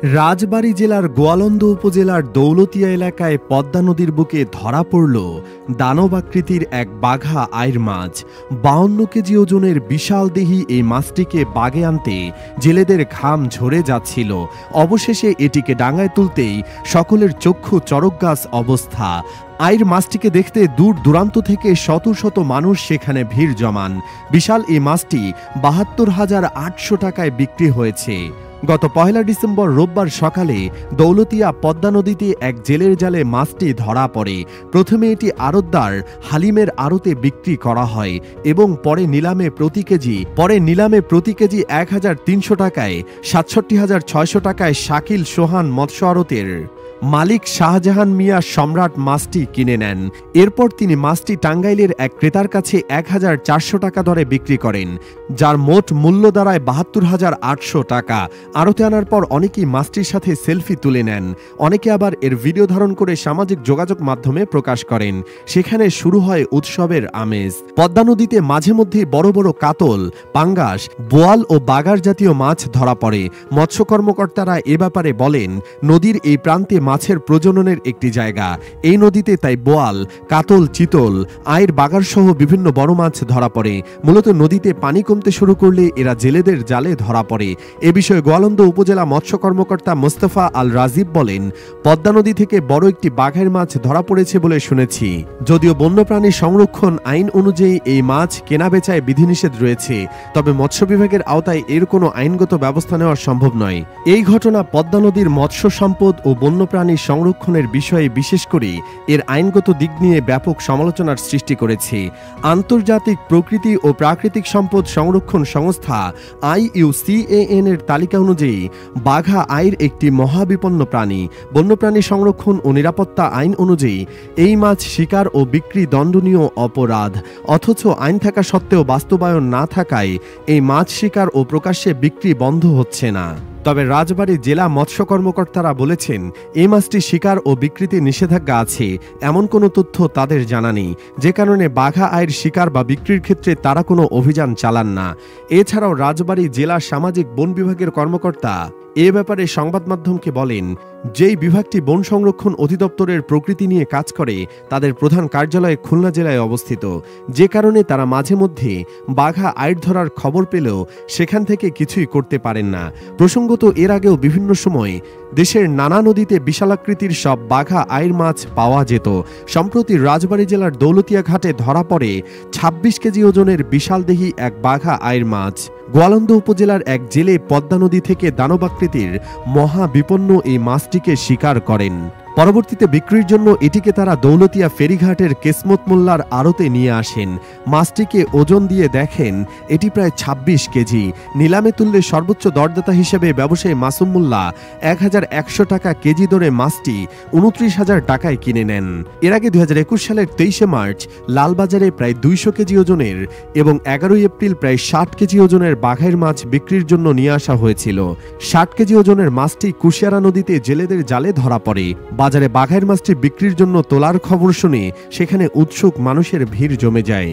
রাজবাড়ী জেলার গোয়ালন্দ উপজেলার দৌলতিয়া এলাকায় পদ্মা নদীর বুকে ধরা পড়ল দানবাকৃতির এক বাঘা আইর মাছ। 52 কেজি ওজনের বিশালদেহী এই মাছটিকে বাগে আনতে জেলেদের ঘাম ঝরে যাচ্ছিল। অবশেষে এটিকে ডাঙায় তুলতেই সকলের চক্ষু চরকগাছ অবস্থা। আইর মাছটিকে দেখতে দূর দূরান্ত থেকে শত শত মানুষ সেখানে ভিড় জমান। বিশাল এই মাছটি ৭২,৮০০ টাকায় বিক্রি হয়েছে। গত ১ ডিসেম্বর রোববার সকালে দৌলতিয়া পদ্মা নদীতে এক জেলের জালে মাছটি ধরা পড়ে। প্রথমে এটি আড়তদার হালিমের আড়তে বিক্রি করা হয় এবং পরে নিলামে প্রতি কেজি ১,৩০০ টাকায় ৬৭,৬০০ টাকায় শাকিল সোহান মৎস্য আড়তের মালিক শাহজাহান মিয়া সম্রাট মাছটি কিনে নেন। এরপর তিনি মাছটি টাঙ্গাইলের এক ক্রেতার কাছে ১,৪০০ টাকা দরে বিক্রি করেন, যার মোট মূল্য দাঁড়ায় ৭২,৮০০ টাকা। আড়তে আনার পর অনেকেই মাছটির সাথে সেলফি তুলে নেন, অনেকে আবার এর ভিডিও ধারণ করে সামাজিক যোগাযোগ মাধ্যমে প্রকাশ করেন। সেখানে শুরু হয় উৎসবের আমেজ। পদ্মা নদীতে মাঝে মধ্যে বড় বড় কাতল, পাঙ্গাস, বোয়াল ও বাগার জাতীয় মাছ ধরা পড়ে। মৎস্য কর্মকর্তারা এ ব্যাপারে বলেন, নদীর এই প্রান্তে মাছের প্রজননের একটি জায়গা। এই নদীতে তাই বোয়াল, কাতল, চিতল, আইর, বাগার সহ বিভিন্ন বড় মাছ ধরা পড়ে। মূলত নদীতে পানি কমতে শুরু করলে এরা জেলেদের জালে ধরা পড়ে। এ বিষয়ে গোয়ালন্দ উপজেলা মৎস্য কর্মকর্তা মোস্তফা আল রাজীব বলেন, পদ্মা নদী থেকে বড় একটি বাঘের মাছ ধরা পড়েছে বলে শুনেছি। যদিও বন্যপ্রাণী সংরক্ষণ আইন অনুযায়ী এই মাছ কেনাবেচায় বিধিনিষেধ রয়েছে, তবে মৎস্য বিভাগের আওতায় এর কোনো আইনগত ব্যবস্থা নেওয়া সম্ভব নয়। এই ঘটনা পদ্মা নদীর মৎস্য সম্পদ ও বন্যপ্রাণী সংরক্ষণের বিষয়ে বিশেষ করে এর আইনগত দিক নিয়ে ব্যাপক সমালোচনার সৃষ্টি করেছে। আন্তর্জাতিক প্রকৃতি ও প্রাকৃতিক সম্পদ সংরক্ষণ সংস্থা IUCAN এর তালিকা অনুযায়ী বাঘা আইর একটি মহাবিপন্ন প্রাণী। বন্যপ্রাণী সংরক্ষণ ও নিরাপত্তা আইন অনুযায়ী এই মাছ শিকার ও বিক্রি দণ্ডনীয় অপরাধ। অথচ আইন থাকা সত্ত্বেও বাস্তবায়ন না থাকায় এই মাছ শিকার ও প্রকাশ্যে বিক্রি বন্ধ হচ্ছে না। তবে রাজবাড়ী জেলা মৎস্য কর্মকর্তারা বলেছেন, এই মাছটি শিকার ও বিক্রিতে নিষেধাজ্ঞা আছে এমন কোনো তথ্য তাদের জানা নেই, যে কারণে বাঘা আইর শিকার বা বিক্রির ক্ষেত্রে তারা কোনো অভিযান চালান না। এছাড়াও রাজবাড়ী জেলা সামাজিক বন বিভাগের কর্মকর্তা এ ব্যাপারে সংবাদ মাধ্যমকে বলেন, যেই বিভাগটি বন সংরক্ষণ অধিদপ্তরের প্রকৃতি নিয়ে কাজ করে তাদের প্রধান কার্যালয় খুলনা জেলায় অবস্থিত, যে কারণে তারা মাঝে মধ্যে বাঘা আইর ধরার খবর পেলেও সেখান থেকে কিছুই করতে পারেন না। প্রসঙ্গত, এর আগেও বিভিন্ন সময় দেশের নানা নদীতে বিশালাকৃতির সব বাঘা আইর মাছ পাওয়া যেত। সম্প্রতি রাজবাড়ী জেলার দৌলতিয়া ঘাটে ধরা পড়ে ২৬ কেজি ওজনের বিশালদেহী এক বাঘা আইর মাছ। গোয়ালন্দ উপজেলার এক জেলে পদ্মা নদী থেকে দানবাকৃতির মহাবিপন্ন এই মাছটিকে শিকার করেন। পরবর্তীতে বিক্রির জন্য এটিকে তারা দৌলতিয়া ফেরিঘাটের কেসমত মোল্লার আড়তে নিয়ে আসেন। মাছটিকে ওজন দিয়ে দেখেন এটি প্রায় ২৬ কেজি। নিলামে তুললে সর্বোচ্চ দরদাতা হিসেবে ব্যবসায়ী মাসুম মোল্লা ১,১০০ টাকা কেজি দরে মাছটি ২৯,০০০ টাকায় কিনে নেন। এর আগে ২০২১ সালের ২৩শে মার্চ লালবাজারে প্রায় ২০০ কেজি ওজনের এবং ১১ এপ্রিল প্রায় ৬০ কেজি ওজনের বাঘের মাছ বিক্রির জন্য নিয়ে আসা হয়েছিল। ৬০ কেজি ওজনের মাছটি কুশিয়ারা নদীতে জেলেদের জালে ধরা পড়ে। বাজারে বাঘের মাছটি বিক্রির জন্য তোলার খবর শুনে সেখানে উৎসুক মানুষের ভিড় জমে যায়।